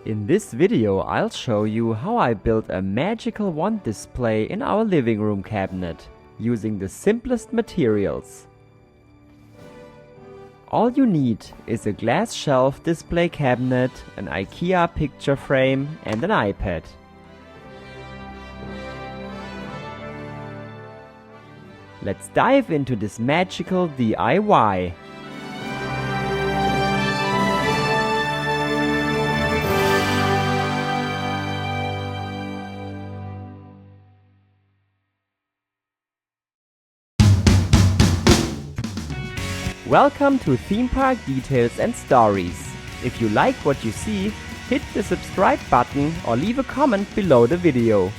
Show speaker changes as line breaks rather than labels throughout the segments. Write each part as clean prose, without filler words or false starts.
In this video, I'll show you how I built a magical wand display in our living room cabinet, using the simplest materials. All you need is a glass shelf display cabinet, an IKEA picture frame and an iPad. Let's dive into this magical DIY. Welcome to Theme Park Details and Stories. If you like what you see, hit the subscribe button or leave a comment below the video.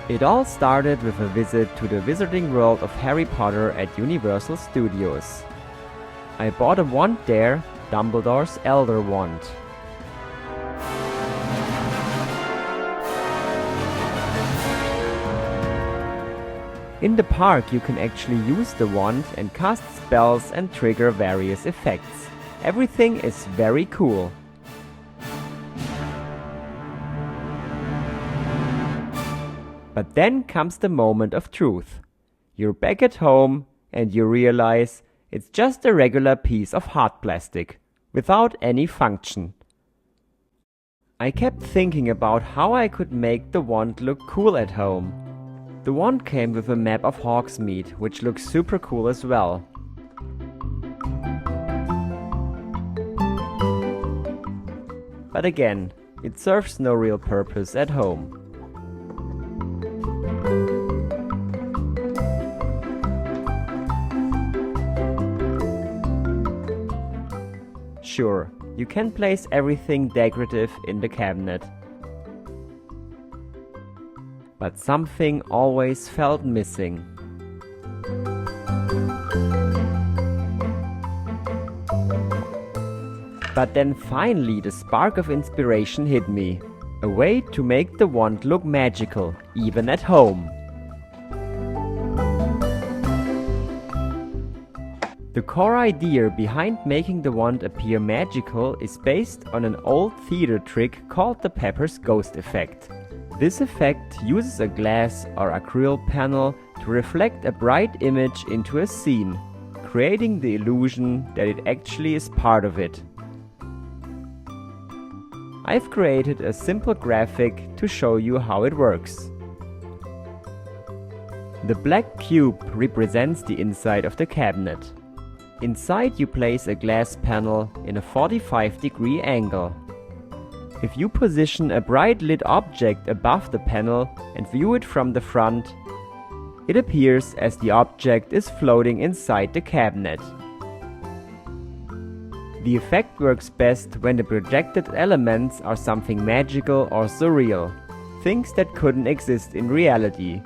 It all started with a visit to the Wizarding World of Harry Potter at Universal Studios. I bought a wand there, Dumbledore's Elder Wand. In the park you can actually use the wand and cast spells and trigger various effects. Everything is very cool. But then comes the moment of truth. You're back at home and you realize it's just a regular piece of hard plastic, without any function. I kept thinking about how I could make the wand look cool at home. The wand came with a map of Hogsmeade, which looks super cool as well. But again, it serves no real purpose at home. Sure, you can place everything decorative in the cabinet. But something always felt missing. But then finally the spark of inspiration hit me. A way to make the wand look magical, even at home. The core idea behind making the wand appear magical is based on an old theater trick called the Pepper's Ghost effect. This effect uses a glass or acrylic panel to reflect a bright image into a scene, creating the illusion that it actually is part of it. I've created a simple graphic to show you how it works. The black cube represents the inside of the cabinet. Inside you place a glass panel in a 45-degree angle. If you position a bright lit object above the panel and view it from the front, it appears as the object is floating inside the cabinet. The effect works best when the projected elements are something magical or surreal, things that couldn't exist in reality.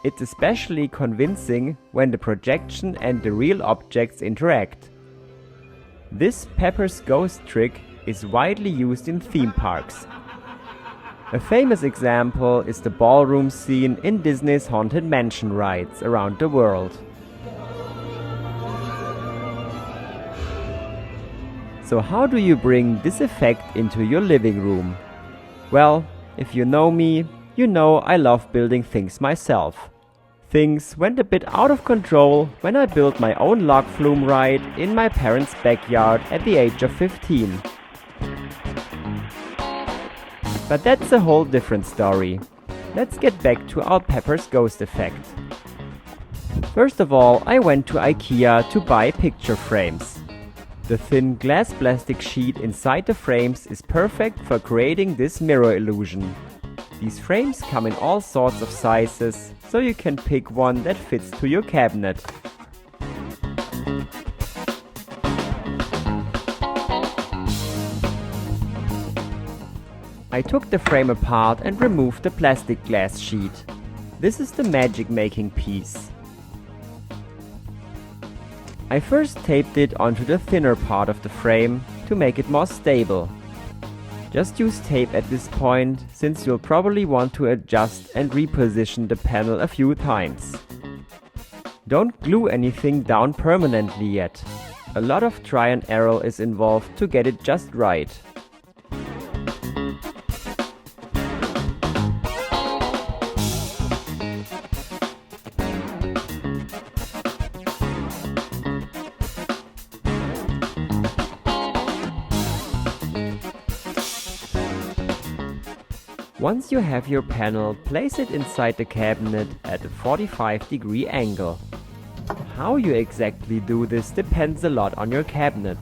It's especially convincing when the projection and the real objects interact. This Pepper's Ghost trick is widely used in theme parks. A famous example is the ballroom scene in Disney's Haunted Mansion rides around the world. So how do you bring this effect into your living room? Well, if you know me, you know I love building things myself. Things went a bit out of control when I built my own log flume ride in my parents' backyard at the age of 15. But that's a whole different story. Let's get back to our Pepper's Ghost effect. First of all, I went to IKEA to buy picture frames. The thin glass plastic sheet inside the frames is perfect for creating this mirror illusion. These frames come in all sorts of sizes, so you can pick one that fits to your cabinet. I took the frame apart and removed the plastic glass sheet. This is the magic making piece. I first taped it onto the thinner part of the frame to make it more stable. Just use tape at this point, since you'll probably want to adjust and reposition the panel a few times. Don't glue anything down permanently yet. A lot of try and error is involved to get it just right. Once you have your panel, place it inside the cabinet at a 45-degree angle. How you exactly do this depends a lot on your cabinet.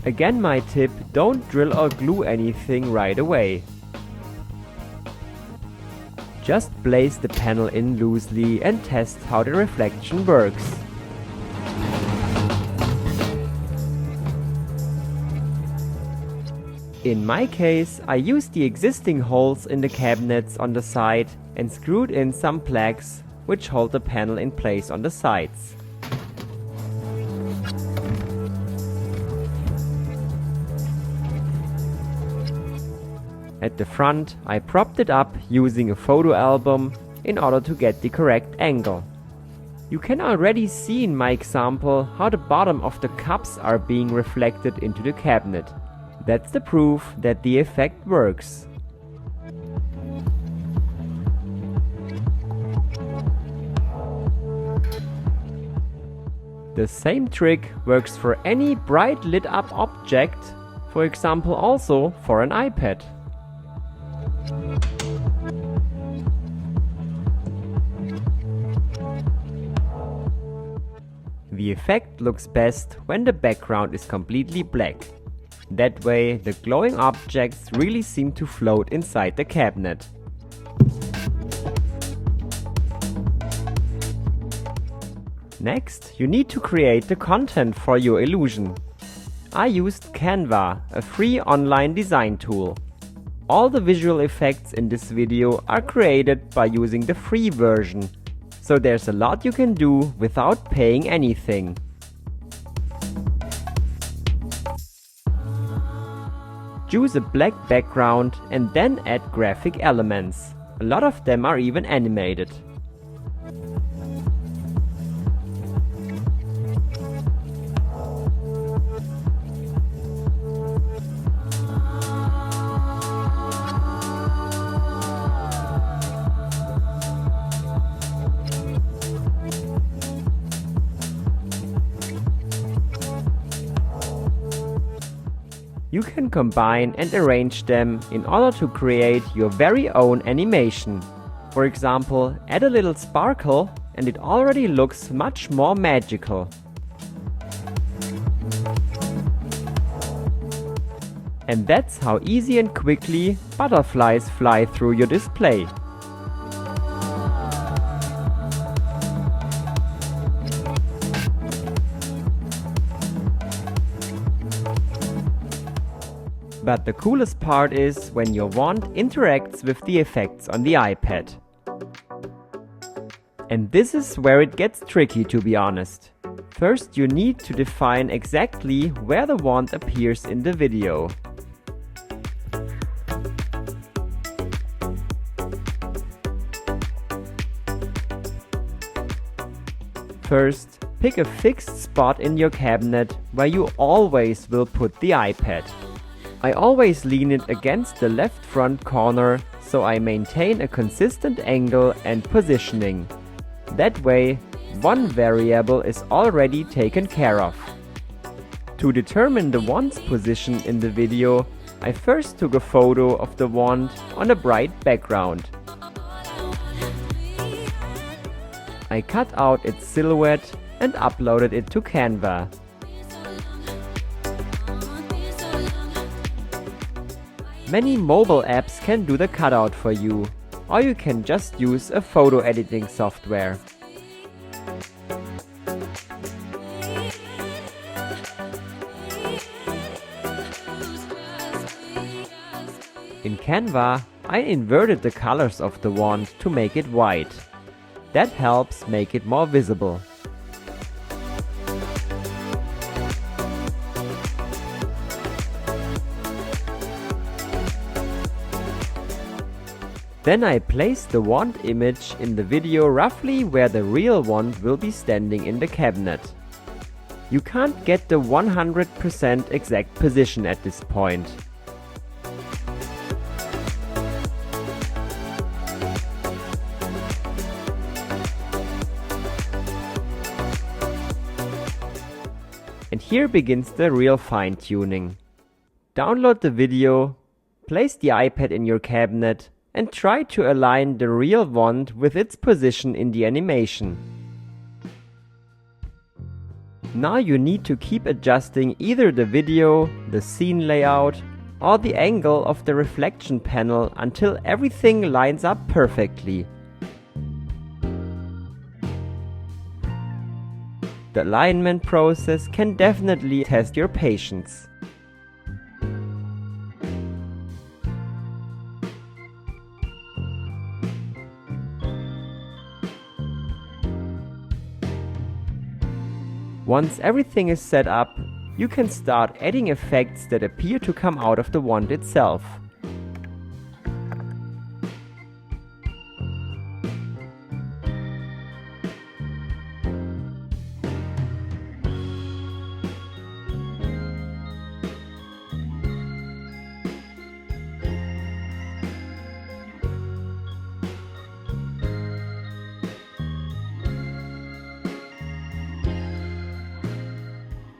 Again, my tip, don't drill or glue anything right away. Just place the panel in loosely and test how the reflection works. In my case, I used the existing holes in the cabinets on the side and screwed in some plaques which hold the panel in place on the sides. At the front, I propped it up using a photo album in order to get the correct angle. You can already see in my example how the bottom of the cups are being reflected into the cabinet. That's the proof that the effect works. The same trick works for any bright lit up object, for example also for an iPad. The effect looks best when the background is completely black. That way, the glowing objects really seem to float inside the cabinet. Next, you need to create the content for your illusion. I used Canva, a free online design tool. All the visual effects in this video are created by using the free version, so there's a lot you can do without paying anything. Choose a black background and then add graphic elements. A lot of them are even animated. You can combine and arrange them in order to create your very own animation. For example, add a little sparkle and it already looks much more magical. And that's how easy and quickly butterflies fly through your display. But the coolest part is when your wand interacts with the effects on the iPad. And this is where it gets tricky, to be honest. First, you need to define exactly where the wand appears in the video. First, pick a fixed spot in your cabinet where you always will put the iPad. I always lean it against the left front corner, so I maintain a consistent angle and positioning. That way, one variable is already taken care of. To determine the wand's position in the video, I first took a photo of the wand on a bright background. I cut out its silhouette and uploaded it to Canva. Many mobile apps can do the cutout for you, or you can just use a photo editing software. In Canva, I inverted the colors of the wand to make it white. That helps make it more visible. Then I placed the wand image in the video roughly where the real wand will be standing in the cabinet. You can't get the 100% exact position at this point. And here begins the real fine-tuning. Download the video, place the iPad in your cabinet, and try to align the real wand with its position in the animation. Now you need to keep adjusting either the video, the scene layout, or the angle of the reflection panel until everything lines up perfectly. The alignment process can definitely test your patience. Once everything is set up, you can start adding effects that appear to come out of the wand itself.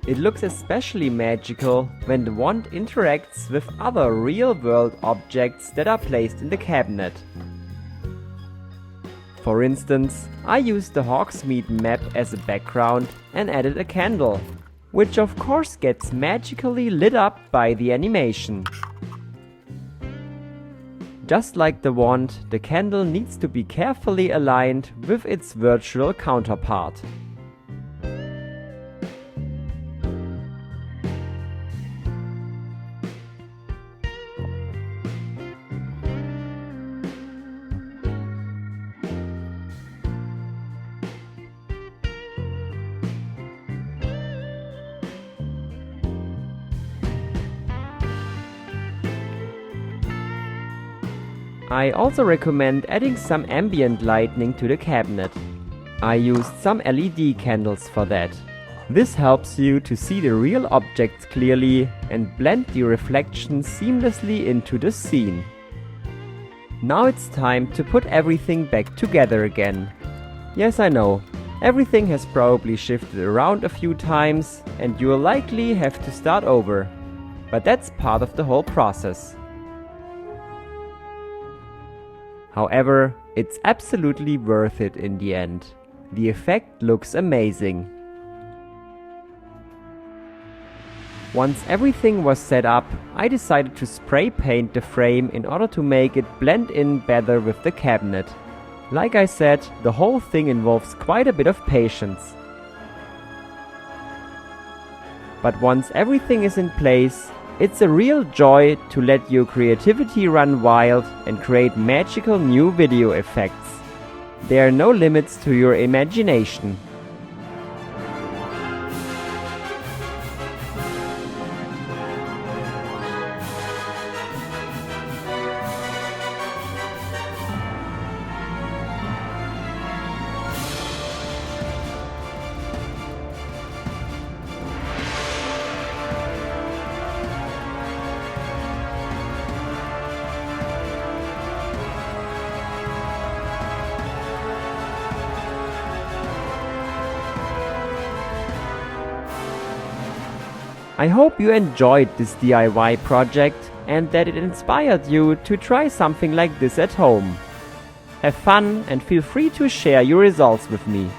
It looks especially magical when the wand interacts with other real-world objects that are placed in the cabinet. For instance, I used the Hogsmeade map as a background and added a candle, which of course gets magically lit up by the animation. Just like the wand, the candle needs to be carefully aligned with its virtual counterpart. I also recommend adding some ambient lighting to the cabinet. I used some LED candles for that. This helps you to see the real objects clearly and blend the reflections seamlessly into the scene. Now it's time to put everything back together again. Yes, I know, everything has probably shifted around a few times and you'll likely have to start over. But that's part of the whole process. However, it's absolutely worth it in the end. The effect looks amazing. Once everything was set up, I decided to spray paint the frame in order to make it blend in better with the cabinet. Like I said, the whole thing involves quite a bit of patience. But once everything is in place, it's a real joy to let your creativity run wild and create magical new video effects. There are no limits to your imagination. I hope you enjoyed this DIY project and that it inspired you to try something like this at home. Have fun and feel free to share your results with me.